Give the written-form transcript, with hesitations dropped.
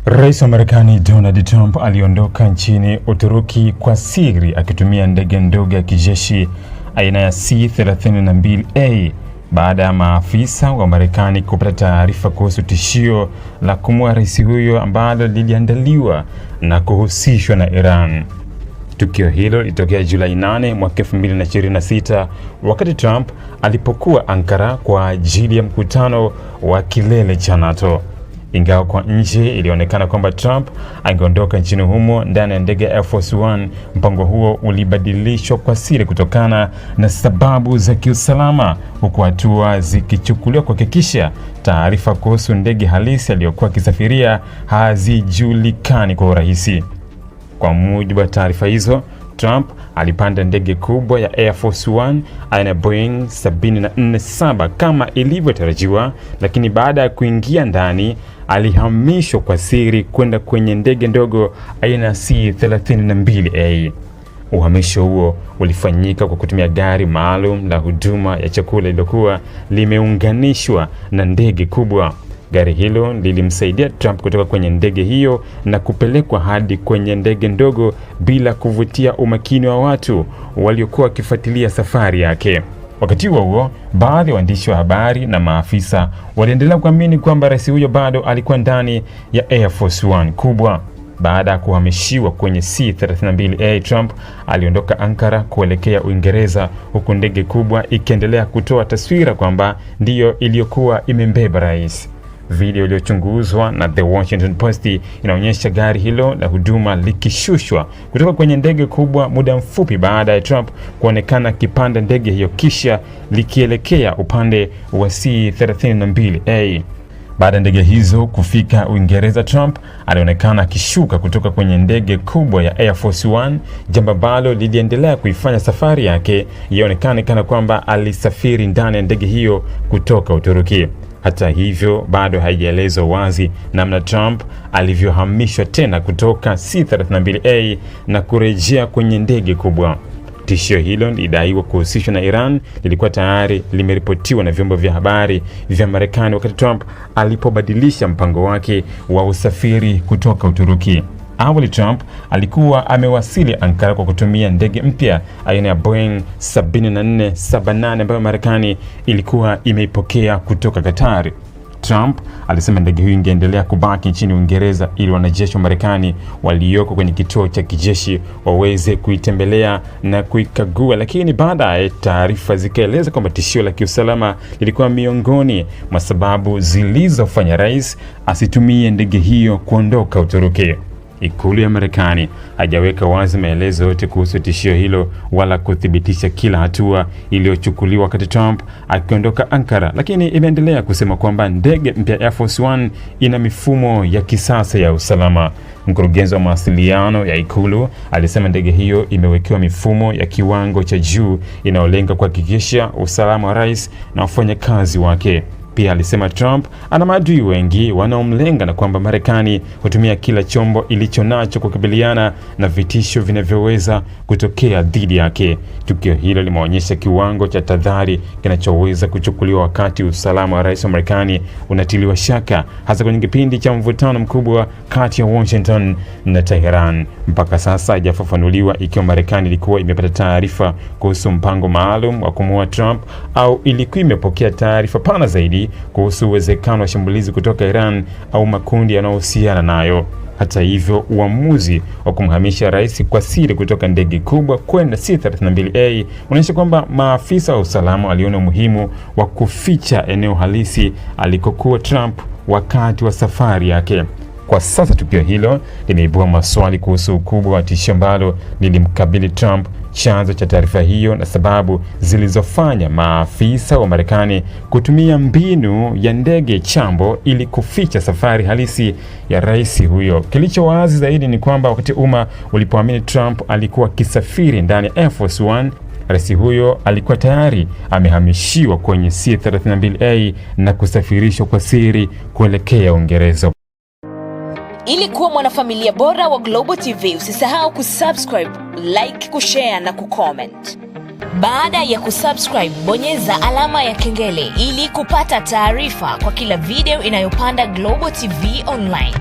Rais wa Marekani Donald Trump aliondoka nchini Uturuki kwa siri akitumia ndege ndogo ya kijeshi aina ya C-32A baada ya maafisa wa Marekani kupata taarifa kuhusu tishio la kumuua rais huyo ambalo liliandaliwa na kuhusishwa na Iran. Tukio hilo lilitokea Julai 8 mwaka 2026 wakati Trump alipokuwa Ankara kwa ajili ya mkutano wa kilele cha NATO. Ingawa kwa nje ilionekana kwamba Trump angeondoka nchini humo ndani ya ndege ya Air Force One, mpango huo ulibadilishwa kwa siri kutokana na sababu za kiusalama, huku hatua zikichukuliwa kuhakikisha taarifa kuhusu ndege halisi aliyokuwa akisafiria hazijulikani kwa urahisi. Kwa mujibu wa taarifa hizo, Trump alipanda ndege kubwa ya Air Force One aina ya Boeing 747 kama ilivyotarajiwa, lakini baada ya kuingia ndani alihamishwa kwa siri kwenda kwenye ndege ndogo aina ya C-32A. Uhamisho huo ulifanyika kwa kutumia gari maalum la huduma ya chakula lililokuwa limeunganishwa na ndege kubwa. Gari hilo lilimsaidia Trump kutoka kwenye ndege hiyo na kupelekwa hadi kwenye ndege ndogo bila kuvutia umakini wa watu waliokuwa wakifuatilia safari yake. Wakati huo, baadhi ya waandishi wa habari na maafisa waliendelea kuamini kwamba rais huyo bado alikuwa ndani ya Air Force One kubwa. Baada ya kuhamishiwa kwenye C-32A, Trump aliondoka Ankara kuelekea Uingereza, huku ndege kubwa ikiendelea kutoa taswira kwamba ndiyo iliyokuwa imembeba rais. Video iliyochunguzwa na The Washington Post inaonyesha gari hilo la huduma likishushwa kutoka kwenye ndege kubwa muda mfupi baada ya Trump kuonekana kipanda ndege hiyo kisha likielekea upande wa C-32A. Baada ya ndege hizo kufika Uingereza, Trump alionekana akishuka kutoka kwenye ndege kubwa ya Air Force One, jambo ambalo liliendelea kuifanya safari yake ionekane kana kwamba alisafiri ndani ya ndege hiyo kutoka Uturuki. Hata hivyo, bado haijaelezwa wazi namna Trump alivyohamishwa tena kutoka C-32A na kurejea kwenye ndege kubwa. Tishio hilo lilidaiwa kuhusishwa na Iran lilikuwa tayari limeripotiwa na vyombo vya habari vya Marekani wakati Trump alipobadilisha mpango wake wa usafiri kutoka Uturuki. Awali Trump alikuwa amewasili Ankara kwa kutumia ndege mpya aina ya Boeing 7478 ambayo Marekani ilikuwa imeipokea kutoka Qatar. Trump alisema ndege hiyo ingeendelea kubaki nchini Uingereza ili wanajeshi wa Marekani walioko kwenye kituo cha kijeshi waweze kuitembelea na kuikagua, lakini baadaye taarifa zikaeleza kwamba tishio la kiusalama lilikuwa miongoni mwa sababu zilizofanya rais asitumie ndege hiyo kuondoka Uturuki. Ikulu ya Marekani hajaweka wazi maelezo yote kuhusu tishio hilo wala kuthibitisha kila hatua iliyochukuliwa wakati Trump akiondoka Ankara, lakini imeendelea kusema kwamba ndege mpya Air Force One ina mifumo ya kisasa ya usalama. Mkurugenzi wa mawasiliano ya Ikulu alisema ndege hiyo imewekewa mifumo ya kiwango cha juu inayolenga kuhakikisha usalama wa rais na wafanyakazi wake. Pia alisema Trump ana maadui wengi wanaomlenga na kwamba Marekani hutumia kila chombo ilicho nacho kukabiliana na vitisho vinavyoweza kutokea dhidi yake. Tukio hilo limeonyesha kiwango cha tahadhari kinachoweza kuchukuliwa wakati usalama wa rais wa Marekani unatiliwa shaka, hasa kwenye kipindi cha mvutano mkubwa kati ya Washington na Tehran. Mpaka sasa haijafafanuliwa ikiwa Marekani ilikuwa imepata taarifa kuhusu mpango maalum wa kumuua Trump au ilikuwa imepokea taarifa pana zaidi kuhusu uwezekano wa shambulizi kutoka Iran au makundi yanayohusiana nayo. Hata hivyo, uamuzi wa kumhamisha rais kwa siri kutoka ndege kubwa kwenda C-32A unaonyesha kwamba maafisa wa usalama waliona umuhimu wa kuficha eneo halisi alikokuwa Trump wakati wa safari yake. Kwa sasa tukio hilo limeibua maswali kuhusu ukubwa wa tishio ambalo lilimkabili Trump, chanzo cha taarifa hiyo na sababu zilizofanya maafisa wa Marekani kutumia mbinu ya ndege chambo ili kuficha safari halisi ya rais huyo. Kilicho wazi zaidi ni kwamba wakati umma ulipoamini Trump alikuwa akisafiri ndani ya Air Force One, rais huyo alikuwa tayari amehamishiwa kwenye C-32A na kusafirishwa kwa siri kuelekea Uingereza. Ili kuwa mwanafamilia bora wa Global TV, usisahau kusubscribe, like, kushare na kucomment. Baada ya kusubscribe, bonyeza alama ya kengele ili kupata taarifa kwa kila video inayopanda Global TV Online.